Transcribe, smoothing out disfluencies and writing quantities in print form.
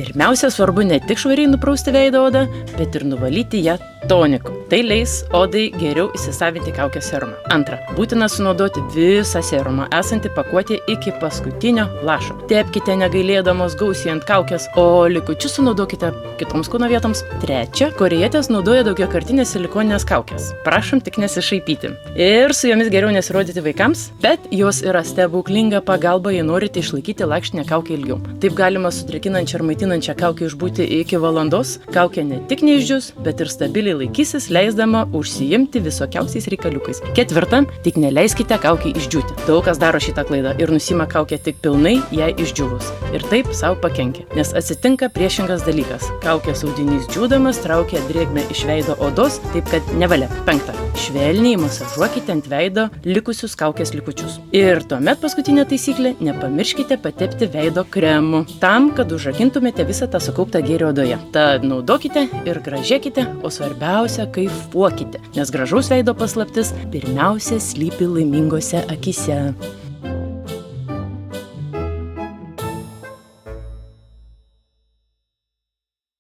Pirmiausia, svarbu ne tik švariai nuprausti veido odą, bet ir nuvalyti ją toniku. Tai leis odai geriau įsisavinti kaukės serumą. Antra, būtina sunaudoti visą serumą esantį pakuoti iki paskutinio lašo. Tepkite negailėdamos gausiai ant kaukės, o likučius sunaudokite kitoms kūno vietoms. Trečia, korėjietės naudoja daugiakartinės silikoninės kaukės. Prašom tik nesišaipyti. Ir su jomis geriau nesirodyti vaikams, bet jos yra stebuklinga pagalba, jei norite išlaikyti lakštinę kaukę ilgiau. Taip galima sutrikinančią ir maitinančią kaukę išbūti iki valandos. Kaukė ne tik neišdžius, bet ir stabiliai laikysis, leisdama užsiimti visokiausiais reikaliukais. Ketvirta, tik neleiskite kaukiai išdžiūti. Daug kas daro šitą klaidą ir nusima kaukę tik pilnai jai išdžiūvus. Ir taip savo pakenkia, nes atsitinka priešingas dalykas. Kaukės audinys džiūdamas traukia drėgmę iš veido odos, taip kad nevalia. Penkta, švelniai masažuokite ant veido likusius kaukės likučius. Ir tuomet paskutinė taisyklė, nepamirškite patepti veido kremu, tam, kad užrakintumėte visą tą sukauptą gėrį odoje. Tad naudokite ir gražėkite, o svarbiausia, kaifuokite, nes gražaus veido paslaptis pirmiausia slypi laimingose akyse.